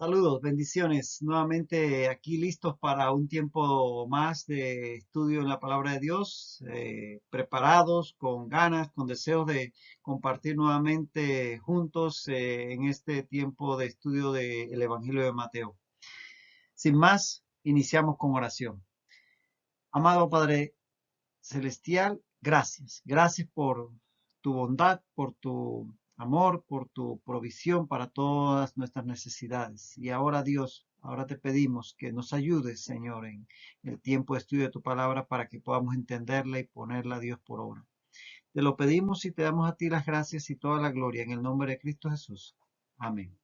Saludos, bendiciones. Nuevamente aquí listos para un tiempo más de estudio en la palabra de Dios, preparados, con ganas, con deseos de compartir nuevamente juntos en este tiempo de estudio del Evangelio de Mateo. Sin más, iniciamos con oración. Amado Padre Celestial, gracias. Gracias por tu bondad, por tu amor, por tu provisión para todas nuestras necesidades. Y ahora, Dios, ahora te pedimos que nos ayudes, Señor, en el tiempo de estudio de tu palabra para que podamos entenderla y ponerla, Dios, por obra. Te lo pedimos y te damos a ti las gracias y toda la gloria en el nombre de Cristo Jesús. Amén.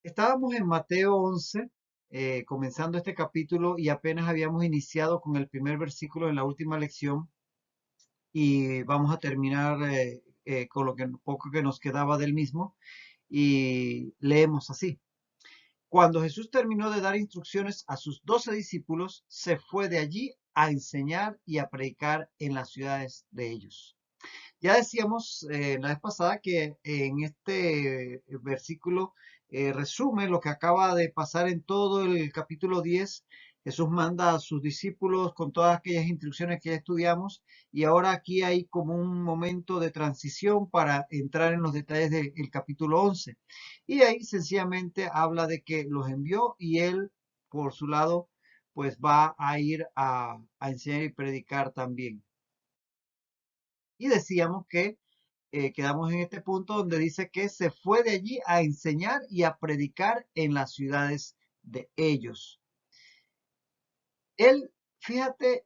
Estábamos en Mateo 11, comenzando este capítulo y apenas habíamos iniciado con el primer versículo en la última lección y vamos a terminar con lo que poco que nos quedaba del mismo y leemos así. Cuando Jesús terminó de dar instrucciones a sus 12 discípulos, se fue de allí a enseñar y a predicar en las ciudades de ellos. Ya decíamos la vez pasada que en este versículo resume lo que acaba de pasar en todo el capítulo 10. Jesús manda a sus discípulos con todas aquellas instrucciones que ya estudiamos y ahora aquí hay como un momento de transición para entrar en los detalles del capítulo 11. Y ahí sencillamente habla de que los envió y él, por su lado, pues va a ir a enseñar y predicar también. Y decíamos que quedamos en este punto donde dice que se fue de allí a enseñar y a predicar en las ciudades de ellos. Él, fíjate,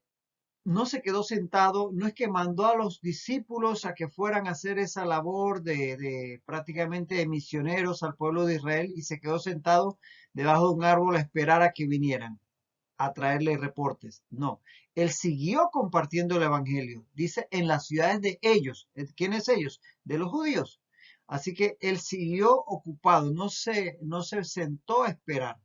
no se quedó sentado, no es que mandó a los discípulos a que fueran a hacer esa labor de prácticamente de misioneros al pueblo de Israel y se quedó sentado debajo de un árbol a esperar a que vinieran a traerle reportes. No, él siguió compartiendo el evangelio. Dice en las ciudades de ellos. ¿Quiénes ellos? De los judíos. Así que él siguió ocupado, no se sentó a esperar.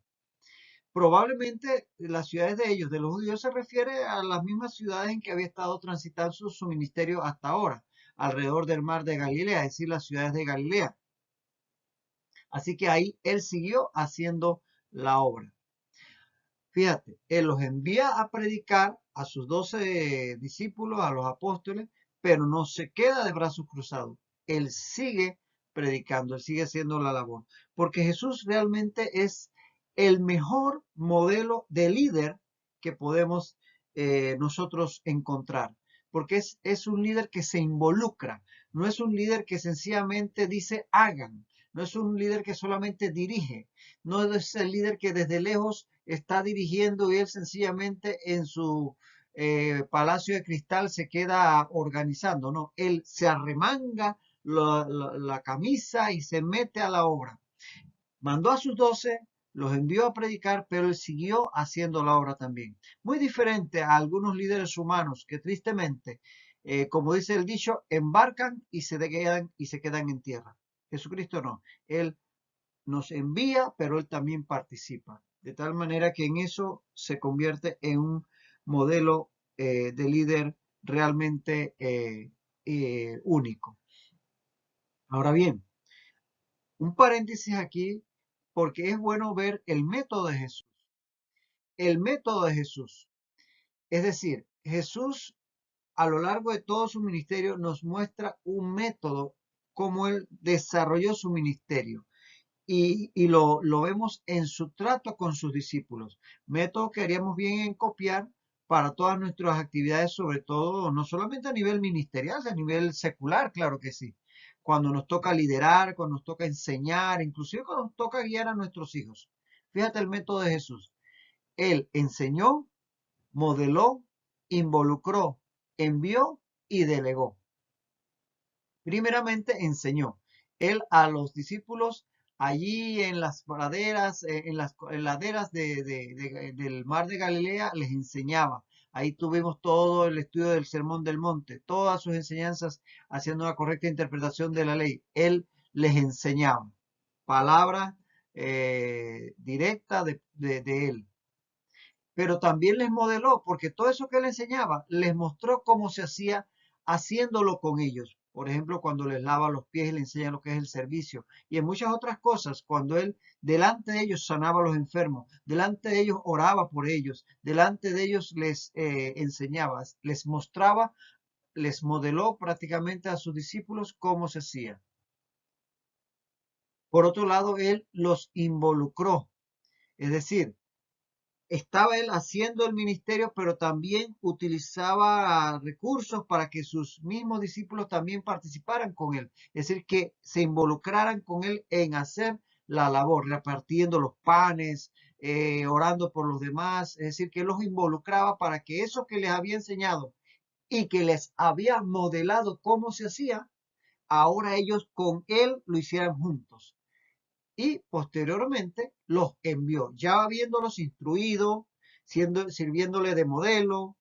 Probablemente las ciudades de ellos, de los judíos, se refiere a las mismas ciudades en que había estado transitando su ministerio hasta ahora, alrededor del mar de Galilea, es decir, las ciudades de Galilea. Así que ahí él siguió haciendo la obra. Fíjate, él los envía a predicar a sus 12 discípulos, a los apóstoles, pero no se queda de brazos cruzados. Él sigue predicando, él sigue haciendo la labor, porque Jesús realmente es el mejor modelo de líder que podemos nosotros encontrar, porque es un líder que se involucra, no es un líder que sencillamente dice hagan, no es un líder que solamente dirige, no es el líder que desde lejos está dirigiendo y él sencillamente en su palacio de cristal se queda organizando, no, él se arremanga la camisa y se mete a la obra. Mandó a sus 12, los envió a predicar, pero él siguió haciendo la obra también. Muy diferente a algunos líderes humanos que tristemente, como dice el dicho, embarcan y se quedan en tierra. Jesucristo no. Él nos envía, pero él también participa. De tal manera que en eso se convierte en un modelo de líder realmente único. Ahora bien, un paréntesis aquí, porque es bueno ver el método de Jesús. El método de Jesús. Es decir, Jesús a lo largo de todo su ministerio nos muestra un método, cómo él desarrolló su ministerio. Y lo vemos en su trato con sus discípulos. Método que haríamos bien en copiar para todas nuestras actividades, sobre todo, no solamente a nivel ministerial, a nivel secular, claro que sí. Cuando nos toca liderar, cuando nos toca enseñar, inclusive cuando nos toca guiar a nuestros hijos. Fíjate el método de Jesús. Él enseñó, modeló, involucró, envió y delegó. Primeramente enseñó. Él a los discípulos allí en las praderas, en las laderas del mar de Galilea, les enseñaba. Ahí tuvimos todo el estudio del Sermón del Monte, todas sus enseñanzas haciendo una correcta interpretación de la ley. Él les enseñaba. Palabra directa de él. Pero también les modeló, porque todo eso que él enseñaba, les mostró cómo se hacía haciéndolo con ellos. Por ejemplo, cuando les lava los pies y les enseña lo que es el servicio. Y en muchas otras cosas, cuando él delante de ellos sanaba a los enfermos, delante de ellos oraba por ellos, delante de ellos les enseñaba, les mostraba, les modeló prácticamente a sus discípulos cómo se hacía. Por otro lado, él los involucró, es decir, estaba él haciendo el ministerio, pero también utilizaba recursos para que sus mismos discípulos también participaran con él. Es decir, que se involucraran con él en hacer la labor, repartiendo los panes, orando por los demás. Es decir, que él los involucraba para que eso que les había enseñado y que les había modelado cómo se hacía, ahora ellos con él lo hicieran juntos. Y posteriormente los envió, ya habiéndolos instruido, sirviéndole de modelo,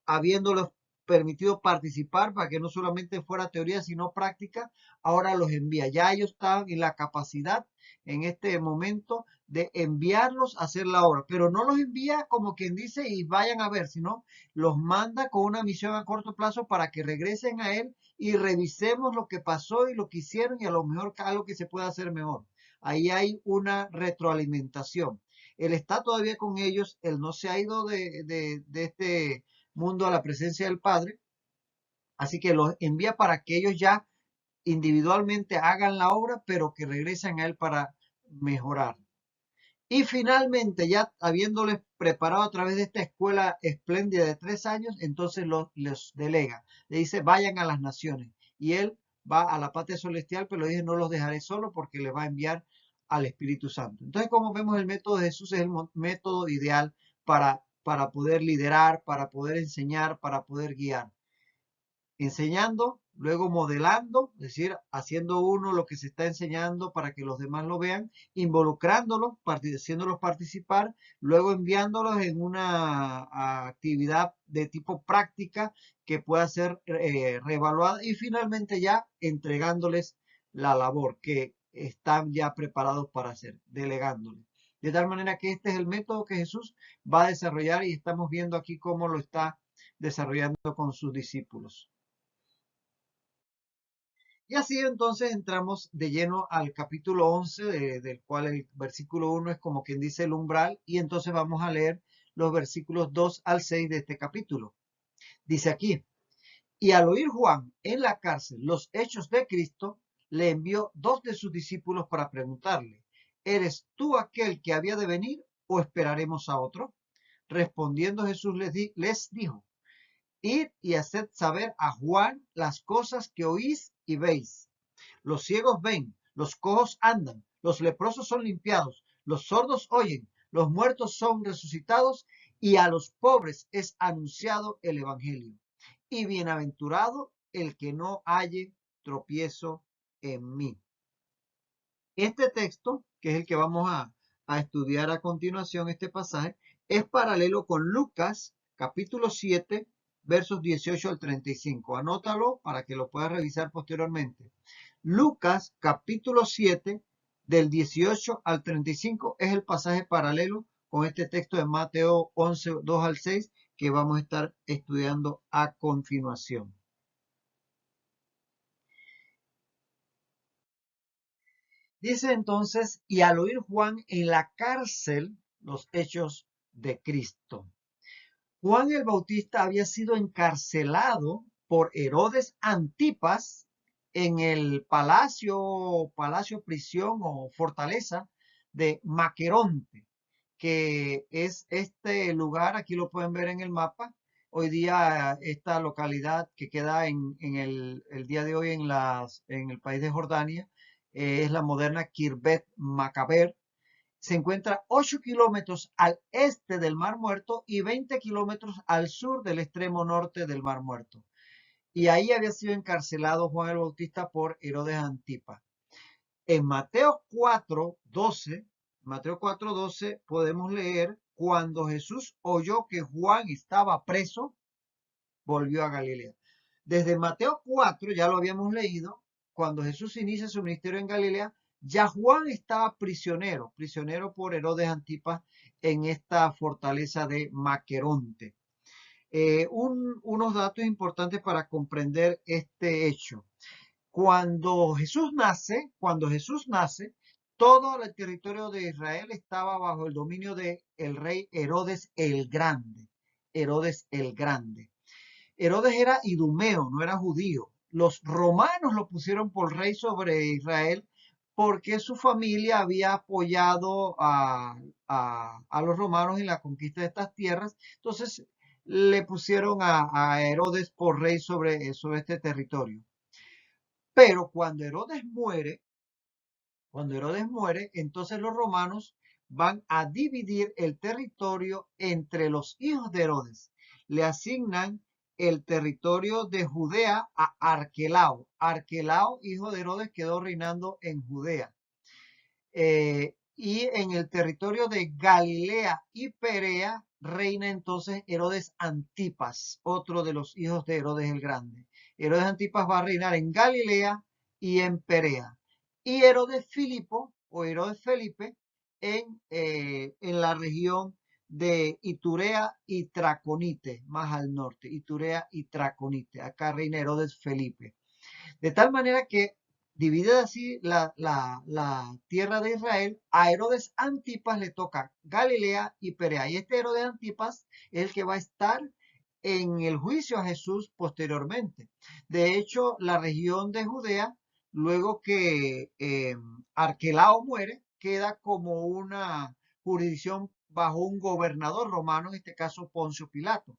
habiéndoles permitido participar para que no solamente fuera teoría, sino práctica, ahora los envía. Ya ellos estaban en la capacidad en este momento de enviarlos a hacer la obra, pero no los envía como quien dice y vayan a ver, sino los manda con una misión a corto plazo para que regresen a él y revisemos lo que pasó y lo que hicieron y a lo mejor algo que se pueda hacer mejor. Ahí hay una retroalimentación. Él está todavía con ellos, él no se ha ido de este mundo a la presencia del Padre, así que los envía para que ellos ya individualmente hagan la obra, pero que regresen a él para mejorar. Y finalmente, ya habiéndoles preparado a través de esta escuela espléndida de 3 años, entonces les delega. Le dice, vayan a las naciones. Y él va a la patria celestial, pero le dice, no los dejaré solo porque le va a enviar al Espíritu Santo. Entonces, como vemos, el método de Jesús es el método ideal para poder liderar, para poder enseñar, para poder guiar. Enseñando, luego modelando, es decir, haciendo uno lo que se está enseñando para que los demás lo vean, involucrándolos, haciéndolos participar, luego enviándolos en una actividad de tipo práctica que pueda ser reevaluada y finalmente ya entregándoles la labor que están ya preparados para hacer, delegándoles. De tal manera que este es el método que Jesús va a desarrollar y estamos viendo aquí cómo lo está desarrollando con sus discípulos. Y así entonces entramos de lleno al capítulo 11, del cual el versículo 1 es como quien dice el umbral, y entonces vamos a leer los versículos 2 al 6 de este capítulo. Dice aquí, y al oír Juan en la cárcel los hechos de Cristo, le envió 2 de sus discípulos para preguntarle, ¿eres tú aquel que había de venir o esperaremos a otro? Respondiendo Jesús les dijo, id y haced saber a Juan las cosas que oís y veis. Los ciegos ven, los cojos andan, los leprosos son limpiados, los sordos oyen, los muertos son resucitados y a los pobres es anunciado el evangelio. Y bienaventurado el que no halle tropiezo en mí. Este texto, que es el que vamos a estudiar a continuación, este pasaje, es paralelo con Lucas capítulo 7, versos 18 al 35. Anótalo para que lo puedas revisar posteriormente. Lucas capítulo 7, del 18 al 35, es el pasaje paralelo con este texto de Mateo 11, 2 al 6, que vamos a estar estudiando a continuación. Dice entonces, y al oír Juan en la cárcel los hechos de Cristo. Juan el Bautista había sido encarcelado por Herodes Antipas en el palacio, prisión o fortaleza de Maqueronte, que es este lugar, aquí lo pueden ver en el mapa. Hoy día esta localidad que queda en el día de hoy en el país de Jordania, es la moderna Kirbet Macaber. Se encuentra 8 kilómetros al este del Mar Muerto y 20 kilómetros al sur del extremo norte del Mar Muerto. Y ahí había sido encarcelado Juan el Bautista por Herodes Antipas. En Mateo 4:12 podemos leer, cuando Jesús oyó que Juan estaba preso, volvió a Galilea. Desde Mateo 4, ya lo habíamos leído, cuando Jesús inicia su ministerio en Galilea, ya Juan estaba prisionero por Herodes Antipas en esta fortaleza de Maqueronte. Unos datos importantes para comprender este hecho. Cuando Jesús nace, todo el territorio de Israel estaba bajo el dominio de el rey Herodes el Grande. Herodes el Grande. Herodes era idumeo, no era judío. Los romanos lo pusieron por rey sobre Israel porque su familia había apoyado a los romanos en la conquista de estas tierras. Entonces le pusieron a Herodes por rey sobre este territorio. Pero cuando Herodes muere, entonces los romanos van a dividir el territorio entre los hijos de Herodes. Le asignan el territorio de Judea a Arquelao. Arquelao, hijo de Herodes, quedó reinando en Judea. Y en el territorio de Galilea y Perea reina entonces Herodes Antipas, otro de los hijos de Herodes el Grande. Herodes Antipas va a reinar en Galilea y en Perea. Y Herodes Filipo o Herodes Felipe en la región de Iturea y Traconite, más al norte, Iturea y Traconite. Acá reina Herodes Felipe. De tal manera que dividida así la tierra de Israel, a Herodes Antipas le toca Galilea y Perea. Y este Herodes Antipas es el que va a estar en el juicio a Jesús posteriormente. De hecho, la región de Judea, luego que Arquelao muere, queda como una jurisdicción bajo un gobernador romano, en este caso Poncio Pilato,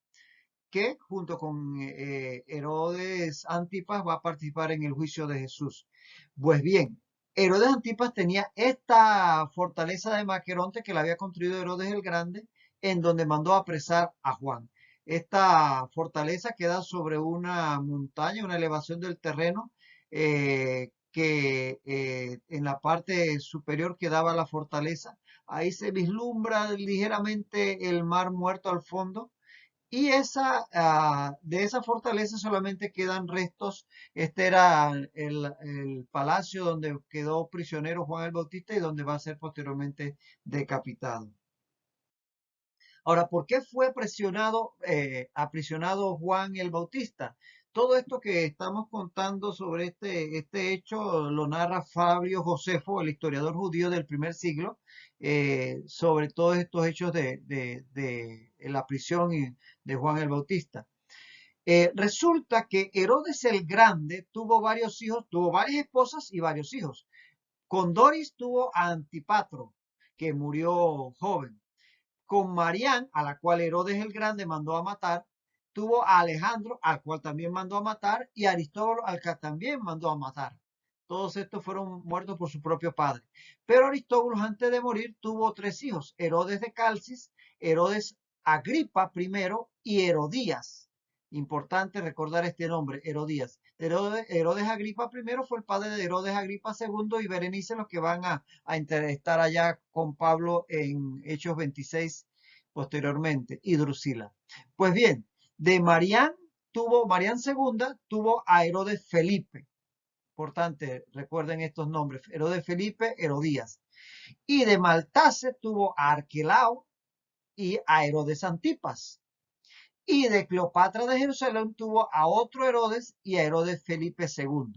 que junto con Herodes Antipas va a participar en el juicio de Jesús. Pues bien, Herodes Antipas tenía esta fortaleza de Maqueronte que la había construido Herodes el Grande, en donde mandó a apresar a Juan. Esta fortaleza queda sobre una montaña, una elevación del terreno, que en la parte superior quedaba la fortaleza. Ahí se vislumbra ligeramente el mar muerto al fondo y de esa fortaleza solamente quedan restos. Este era el palacio donde quedó prisionero Juan el Bautista y donde va a ser posteriormente decapitado. Ahora, ¿por qué fue aprisionado Juan el Bautista? Todo esto que estamos contando sobre este hecho lo narra Fabio Josefo, el historiador judío del primer siglo, sobre todos estos hechos de la prisión de Juan el Bautista. Resulta que Herodes el Grande tuvo varios hijos, tuvo varias esposas y varios hijos. Con Doris tuvo a Antipatro, que murió joven. Con Marián, a la cual Herodes el Grande mandó a matar, tuvo a Alejandro, al cual también mandó a matar, y a Aristóbulo, al que también mandó a matar. Todos estos fueron muertos por su propio padre. Pero Aristóbulo, antes de morir, tuvo 3 hijos: Herodes de Calcis, Herodes Agripa I y Herodías. Importante recordar este nombre, Herodías. Herodes Agripa I fue el padre de Herodes Agripa II y Berenice, los que van a estar allá con Pablo en Hechos 26 posteriormente, y Drusila. Pues bien, de Marián II tuvo a Herodes Felipe. Importante, recuerden estos nombres: Herodes Felipe, Herodías. Y de Maltase tuvo a Arquelao y a Herodes Antipas. Y de Cleopatra de Jerusalén tuvo a otro Herodes y a Herodes Felipe II.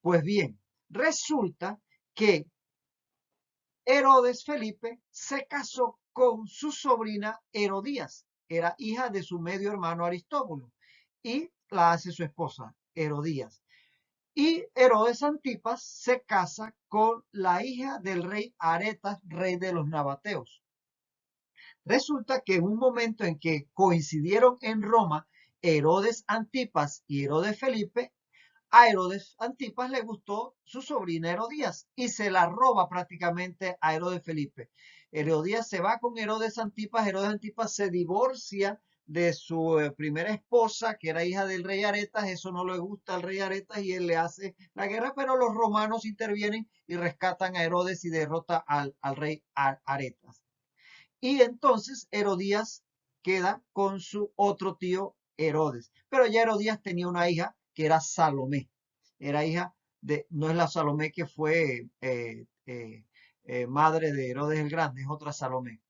Pues bien, resulta que Herodes Felipe se casó con su sobrina Herodías. Era hija de su medio hermano Aristóbulo y la hace su esposa, Herodías. Y Herodes Antipas se casa con la hija del rey Aretas, rey de los nabateos. Resulta que en un momento en que coincidieron en Roma Herodes Antipas y Herodes Felipe, a Herodes Antipas le gustó su sobrina Herodías y se la roba prácticamente a Herodes Felipe. Herodías se va con Herodes Antipas se divorcia de su primera esposa, que era hija del rey Aretas. Eso no le gusta al rey Aretas y él le hace la guerra, pero los romanos intervienen y rescatan a Herodes y derrota al rey Aretas. Y entonces Herodías queda con su otro tío Herodes. Pero ya Herodías tenía una hija que era Salomé. Era hija no es la Salomé que fue madre de Herodes el Grande, es otra Salomé.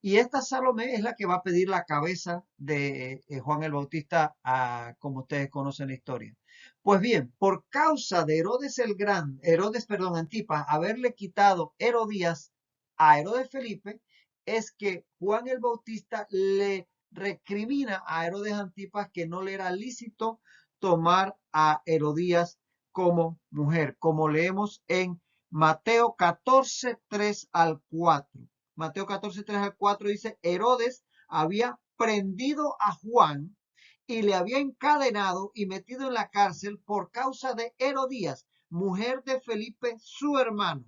Y esta Salomé es la que va a pedir la cabeza de Juan el Bautista, como ustedes conocen la historia. Pues bien, por causa de Herodes, Antipas, haberle quitado Herodías a Herodes Felipe, es que Juan el Bautista le recrimina a Herodes Antipas que no le era lícito tomar a Herodías como mujer, como leemos en Mateo 14, 3 al 4. Mateo 14, 3 al 4 dice, Herodes había prendido a Juan y le había encadenado y metido en la cárcel por causa de Herodías, mujer de Felipe, su hermano,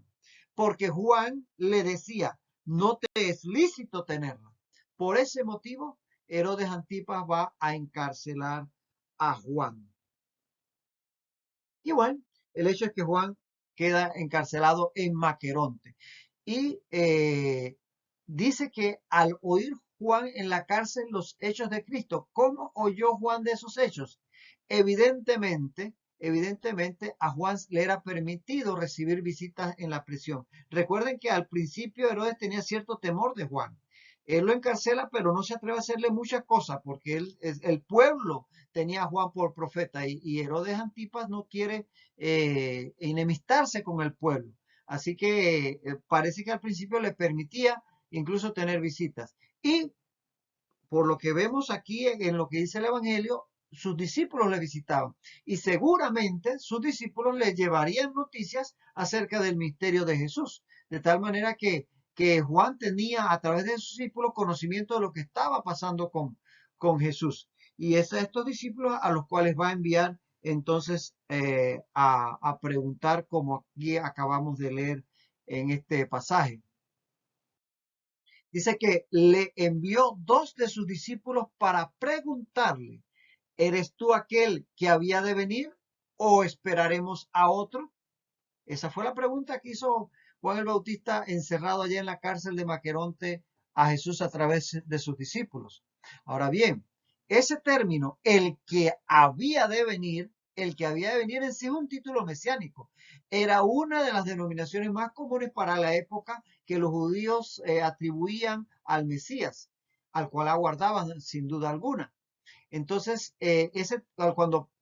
porque Juan le decía, no te es lícito tenerla. Por ese motivo, Herodes Antipas va a encarcelar a Juan. Y bueno, el hecho es que Juan queda encarcelado en Maqueronte. Y dice que al oír Juan en la cárcel los hechos de Cristo, ¿cómo oyó Juan de esos hechos? Evidentemente a Juan le era permitido recibir visitas en la prisión. Recuerden que al principio Herodes tenía cierto temor de Juan. Él lo encarcela, pero no se atreve a hacerle muchas cosas porque el pueblo tenía a Juan por profeta y Herodes Antipas no quiere enemistarse con el pueblo. Así que parece que al principio le permitía incluso tener visitas. Y por lo que vemos aquí en lo que dice el Evangelio, sus discípulos le visitaban y seguramente sus discípulos le llevarían noticias acerca del misterio de Jesús, de tal manera que Juan tenía a través de sus discípulos conocimiento de lo que estaba pasando con Jesús. Y es a estos discípulos a los cuales va a enviar entonces a preguntar, como aquí acabamos de leer en este pasaje. Dice que le envió dos de sus discípulos para preguntarle, ¿eres tú aquel que había de venir o esperaremos a otro? Esa fue la pregunta que hizo Juan el Bautista encerrado allá en la cárcel de Maqueronte a Jesús a través de sus discípulos. Ahora bien, ese término, el que había de venir en sí es un título mesiánico. Era una de las denominaciones más comunes para la época que los judíos atribuían al Mesías, al cual aguardaban sin duda alguna. Entonces,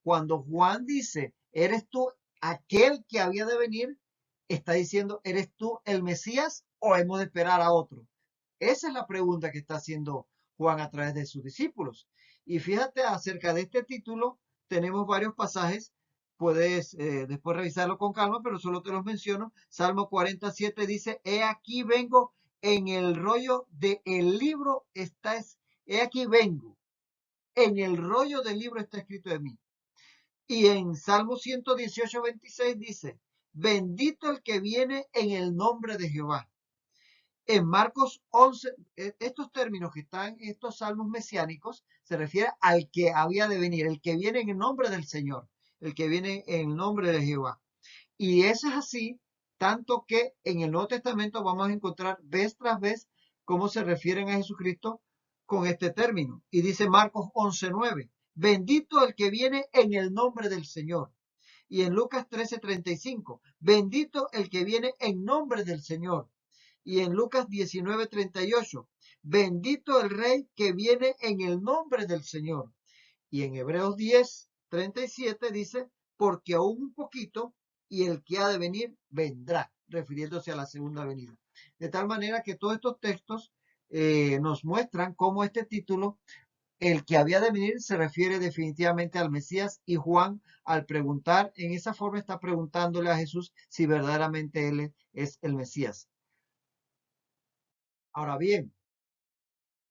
cuando Juan dice, ¿eres tú aquel que había de venir? Está diciendo, ¿eres tú el Mesías o hemos de esperar a otro? Esa es la pregunta que está haciendo Juan a través de sus discípulos. Y fíjate, acerca de este título, tenemos varios pasajes. Puedes después revisarlo con calma, pero solo te los menciono. Salmo 47 dice, he aquí vengo en el rollo del libro, he aquí vengo en el rollo del libro está escrito de mí. Y en Salmo 118, 26 dice, bendito el que viene en el nombre de Jehová. En Marcos 11, estos términos que están en estos salmos mesiánicos se refiere al que había de venir, el que viene en el nombre del Señor, el que viene en el nombre de Jehová. Y eso es así, tanto que en el Nuevo Testamento vamos a encontrar vez tras vez cómo se refieren a Jesucristo con este término. Y dice Marcos 11:9, bendito el que viene en el nombre del Señor. Y en Lucas 13:35, bendito el que viene en nombre del Señor. Y en Lucas 19:38, bendito el Rey que viene en el nombre del Señor. Y en Hebreos 10:37 dice, porque aún un poquito y el que ha de venir vendrá, refiriéndose a la segunda venida. De tal manera que todos estos textos nos muestran cómo este título, el que había de venir, se refiere definitivamente al Mesías, y Juan, al preguntar, en esa forma está preguntándole a Jesús si verdaderamente él es el Mesías. Ahora bien,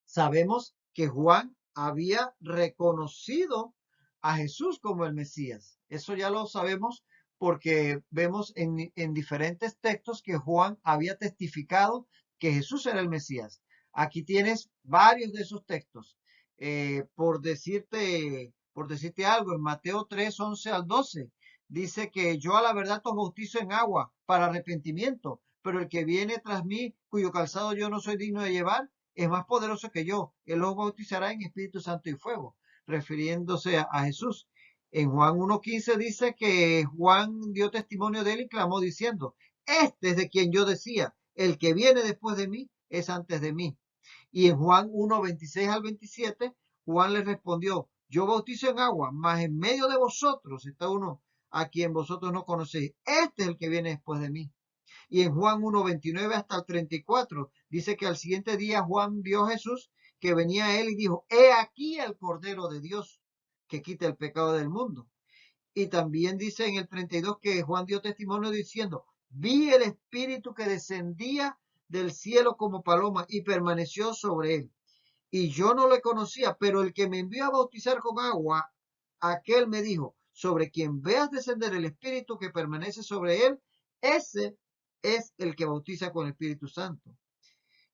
sabemos que Juan había reconocido a Jesús como el Mesías. Eso ya lo sabemos porque vemos en diferentes textos que Juan había testificado que Jesús era el Mesías. Aquí tienes varios de esos textos. Por decirte algo, en Mateo 3, 11 al 12, dice que yo a la verdad os bautizo en agua para arrepentimiento, pero el que viene tras mí, cuyo calzado yo no soy digno de llevar, es más poderoso que yo. Él los bautizará en Espíritu Santo y fuego, refiriéndose a Jesús. En Juan 1:15 dice que Juan dio testimonio de él y clamó diciendo, este es de quien yo decía, el que viene después de mí es antes de mí. Y en Juan 1, 26 al 27, Juan les respondió, yo bautizo en agua, mas en medio de vosotros está uno a quien vosotros no conocéis. Este es el que viene después de mí. Y en Juan 1, 29 hasta el 34, dice que al siguiente día Juan vio a Jesús que venía a él y dijo, he aquí el Cordero de Dios que quita el pecado del mundo. Y también dice en el 32 que Juan dio testimonio diciendo, vi el Espíritu que descendía del cielo como paloma y permaneció sobre él. Y yo no le conocía, pero el que me envió a bautizar con agua, aquel me dijo, sobre quien veas descender el Espíritu que permanece sobre él, ese es el que bautiza con el Espíritu Santo.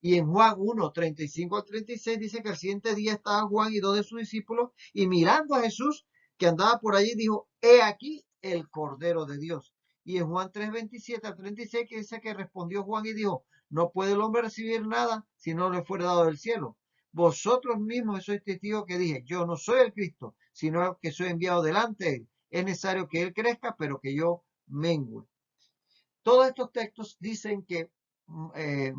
Y en Juan 1, 35 al 36 dice que al siguiente día estaban Juan y dos de sus discípulos y mirando a Jesús que andaba por allí dijo, he aquí el Cordero de Dios. Y en Juan 3, 27 al 36 que dice que respondió Juan y dijo, no puede el hombre recibir nada si no le fuera dado del cielo. Vosotros mismos sois testigos que dije, yo no soy el Cristo, sino que soy enviado delante de él. Es necesario que él crezca, pero que yo mengue. Todos estos textos dicen eh,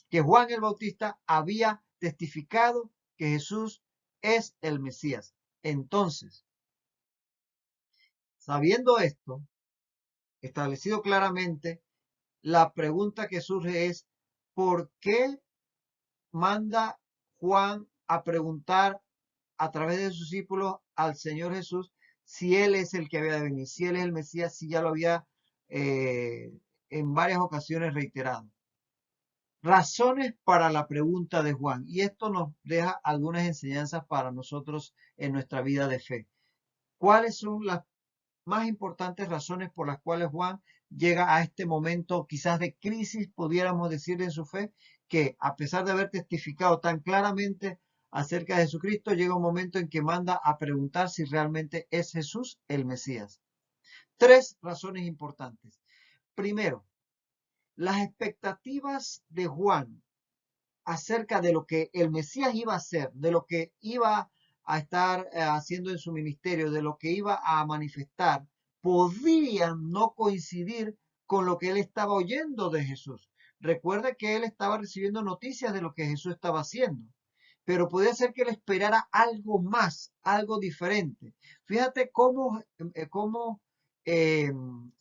que Juan el Bautista había testificado que Jesús es el Mesías. Entonces, sabiendo esto, establecido claramente, la pregunta que surge es, ¿por qué manda Juan a preguntar a través de sus discípulos al Señor Jesús si Él es el que había de venir, si Él es el Mesías, si ya lo había en varias ocasiones reiterado? Razones para la pregunta de Juan. Y esto nos deja algunas enseñanzas para nosotros en nuestra vida de fe. ¿Cuáles son las más importantes razones por las cuales Juan llega a este momento quizás de crisis, pudiéramos decir en su fe, que a pesar de haber testificado tan claramente acerca de Jesucristo, llega un momento en que manda a preguntar si realmente es Jesús el Mesías? Tres razones importantes. Primero, las expectativas de Juan acerca de lo que el Mesías iba a hacer, de lo que iba a estar haciendo en su ministerio, de lo que iba a manifestar, podían no coincidir con lo que él estaba oyendo de Jesús. Recuerda que él estaba recibiendo noticias de lo que Jesús estaba haciendo, pero podía ser que él esperara algo más, algo diferente. Fíjate eh,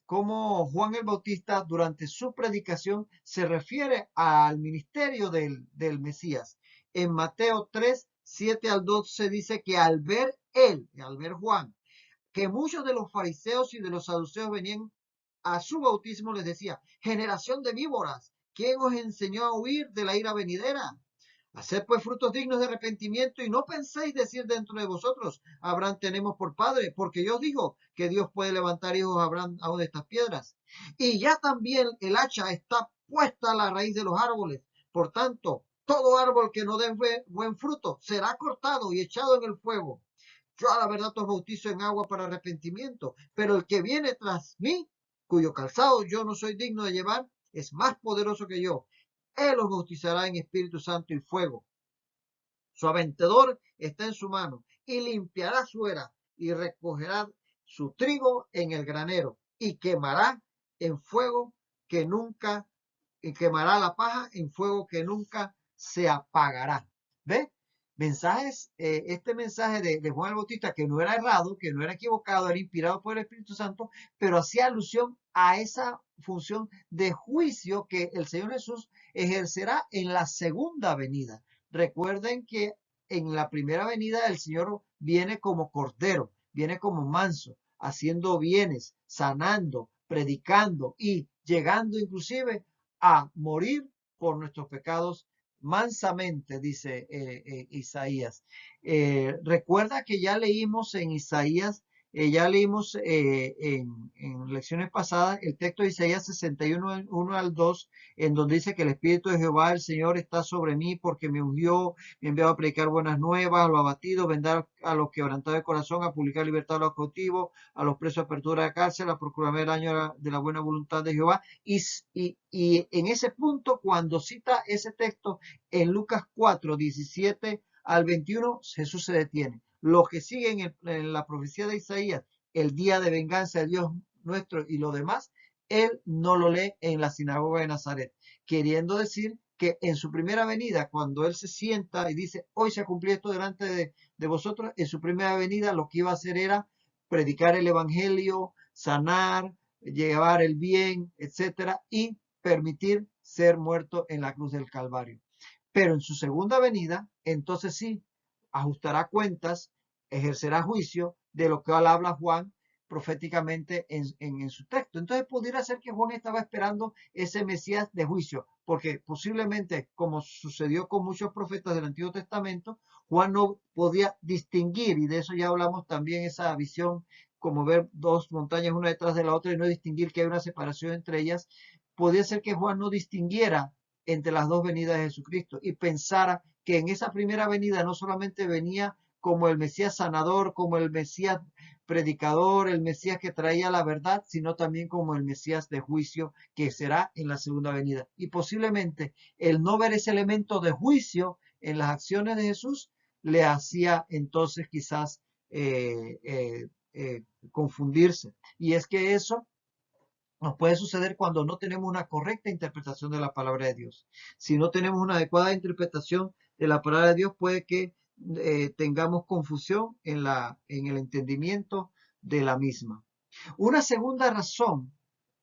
cómo Juan el Bautista durante su predicación se refiere al ministerio del Mesías. En Mateo 3, 7 al 12 dice que al ver Juan, que muchos de los fariseos y de los saduceos venían a su bautismo, les decía, generación de víboras, ¿quién os enseñó a huir de la ira venidera? Haced pues frutos dignos de arrepentimiento y no penséis decir dentro de vosotros, Abraham tenemos por padre, porque yo os digo que Dios puede levantar hijos a Abraham aún de estas piedras. Y ya también el hacha está puesta a la raíz de los árboles. Por tanto, todo árbol que no dé buen fruto será cortado y echado en el fuego. Yo a la verdad os bautizo en agua para arrepentimiento, pero el que viene tras mí, cuyo calzado yo no soy digno de llevar, es más poderoso que yo. Él los bautizará en Espíritu Santo y fuego. Su aventador está en su mano y limpiará su era y recogerá su trigo en el granero y quemará en fuego que nunca, y quemará la paja en fuego que nunca se apagará. ¿Ve? Este mensaje de Juan el Bautista, que no era errado, que no era equivocado, era inspirado por el Espíritu Santo, pero hacía alusión a esa función de juicio que el Señor Jesús ejercerá en la segunda venida. Recuerden que en la primera venida el Señor viene como cordero, viene como manso, haciendo bienes, sanando, predicando y llegando inclusive a morir por nuestros pecados mansamente, dice Isaías. Recuerda que ya leímos en Isaías, ya leímos en lecciones pasadas el texto de Isaías 61, 1 al 2, en donde dice que el Espíritu de Jehová, el Señor, está sobre mí porque me ungió, me envió a predicar buenas nuevas a los abatidos, vendar a los quebrantados de corazón, a publicar libertad a los cautivos, a los presos apertura de cárcel, a proclamar el año de la buena voluntad de Jehová. Y en ese punto, cuando cita ese texto en Lucas 4, 17 al 21, Jesús se detiene. Los que siguen en la profecía de Isaías, el día de venganza de Dios nuestro y lo demás, él no lo lee en la sinagoga de Nazaret, queriendo decir que en su primera venida, cuando Él se sienta y dice, hoy se ha cumplido esto delante de vosotros, en su primera venida lo que iba a hacer era predicar el Evangelio, sanar, llevar el bien, etcétera, y permitir ser muerto en la cruz del Calvario. Pero en su segunda venida, entonces sí, ajustará cuentas, ejercerá juicio de lo que habla Juan proféticamente en su texto. Entonces pudiera ser que Juan estaba esperando ese Mesías de juicio, porque posiblemente, como sucedió con muchos profetas del Antiguo Testamento, Juan no podía distinguir, y de eso ya hablamos también, esa visión, como ver dos montañas una detrás de la otra y no distinguir que hay una separación entre ellas. Podía ser que Juan no distinguiera entre las dos venidas de Jesucristo y pensara que en esa primera venida no solamente venía como el Mesías sanador, como el Mesías predicador, el Mesías que traía la verdad, sino también como el Mesías de juicio que será en la segunda venida. Y posiblemente el no ver ese elemento de juicio en las acciones de Jesús le hacía entonces quizás confundirse. Y es que eso nos puede suceder cuando no tenemos una correcta interpretación de la palabra de Dios. Si no tenemos una adecuada interpretación de la palabra de Dios, puede que tengamos confusión en el entendimiento de la misma. Una segunda razón,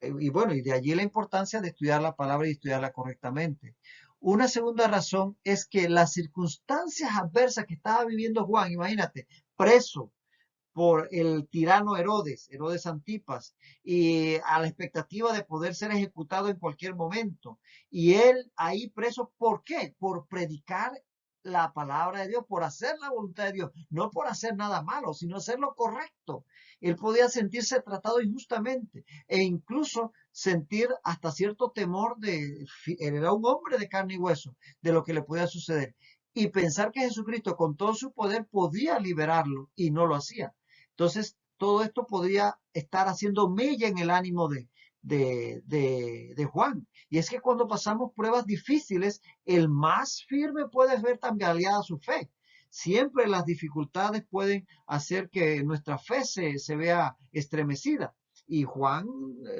y bueno, y de allí la importancia de estudiar la palabra y estudiarla correctamente. Una segunda razón es que las circunstancias adversas que estaba viviendo Juan, imagínate, preso, por el tirano Herodes, Herodes Antipas, y a la expectativa de poder ser ejecutado en cualquier momento. Y él ahí preso, ¿por qué? Por predicar la palabra de Dios, por hacer la voluntad de Dios, no por hacer nada malo, sino hacer lo correcto. Él podía sentirse tratado injustamente e incluso sentir hasta cierto temor de, él era un hombre de carne y hueso, de lo que le podía suceder. Y pensar que Jesucristo con todo su poder podía liberarlo y no lo hacía. Entonces, todo esto podría estar haciendo mella en el ánimo de Juan. Y es que cuando pasamos pruebas difíciles, el más firme puede ver tambaleada su fe. Siempre las dificultades pueden hacer que nuestra fe se vea estremecida. Y Juan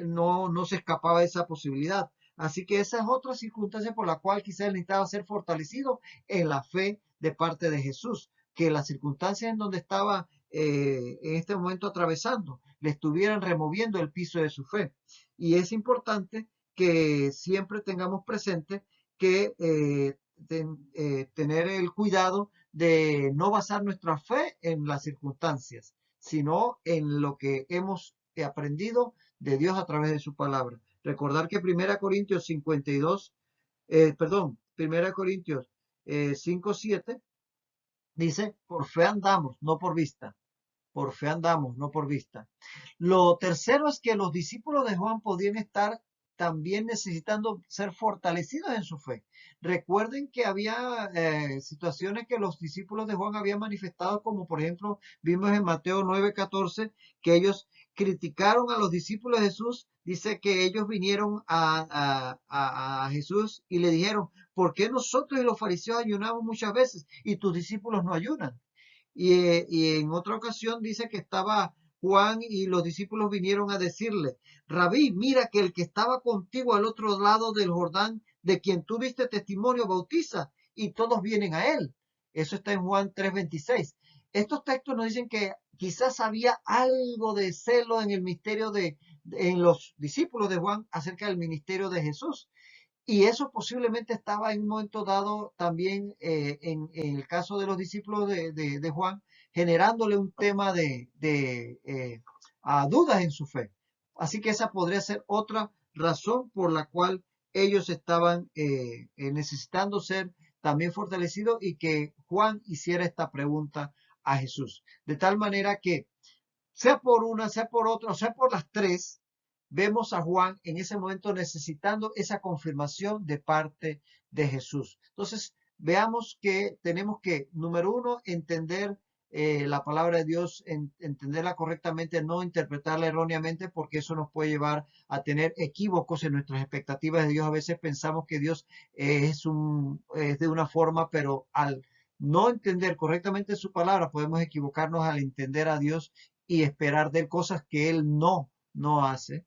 no se escapaba de esa posibilidad. Así que esa es otra circunstancia por la cual quizás necesitaba ser fortalecido en la fe de parte de Jesús. Que las circunstancias en donde estaba en este momento atravesando le estuvieran removiendo el piso de su fe. Y es importante que siempre tengamos presente que tener el cuidado de no basar nuestra fe en las circunstancias, sino en lo que hemos aprendido de Dios a través de su palabra. Recordar que 1 Corintios 52, perdón, 1 Corintios 5:7 dice, por fe andamos, no por vista. Por fe andamos, no por vista. Lo tercero es que los discípulos de Juan podían estar también necesitando ser fortalecidos en su fe. Recuerden que había situaciones que los discípulos de Juan habían manifestado, como por ejemplo vimos en Mateo 9:14, que ellos criticaron a los discípulos de Jesús. Dice que ellos vinieron a Jesús y le dijeron, ¿por qué nosotros y los fariseos ayunamos muchas veces y tus discípulos no ayunan? Y en otra ocasión dice que estaba Juan y los discípulos vinieron a decirle, Rabí, mira que el que estaba contigo al otro lado del Jordán, de quien tú diste testimonio, bautiza, y todos vienen a él. Eso está en Juan 3:26. Estos textos nos dicen que quizás había algo de celo en el misterio en los discípulos de Juan acerca del ministerio de Jesús. Y eso posiblemente estaba en un momento dado también en el caso de los discípulos de Juan, generándole un tema a dudas en su fe. Así que esa podría ser otra razón por la cual ellos estaban necesitando ser también fortalecidos y que Juan hiciera esta pregunta a Jesús. De tal manera que sea por una, sea por otra, o sea por las tres, vemos a Juan en ese momento necesitando esa confirmación de parte de Jesús. Entonces, veamos que tenemos que, número uno, entender la palabra de Dios, entenderla correctamente, no interpretarla erróneamente, porque eso nos puede llevar a tener equívocos en nuestras expectativas de Dios. A veces pensamos que Dios es de una forma, pero al no entender correctamente su palabra, podemos equivocarnos al entender a Dios y esperar de él cosas que él no hace.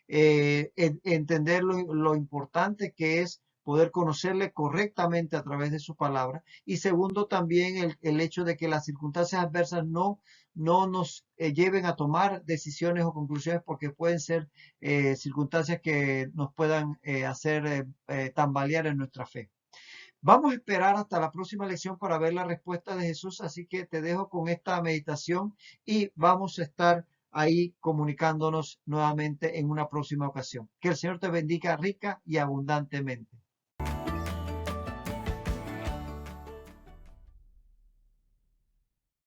Entender lo importante que es poder conocerle correctamente a través de su palabra. Y segundo, también el hecho de que las circunstancias adversas no nos lleven a tomar decisiones o conclusiones, porque pueden ser circunstancias que nos puedan hacer tambalear en nuestra fe. Vamos a esperar hasta la próxima lección para ver la respuesta de Jesús, así que te dejo con esta meditación y vamos a estar ahí comunicándonos nuevamente en una próxima ocasión. Que el Señor te bendiga rica y abundantemente.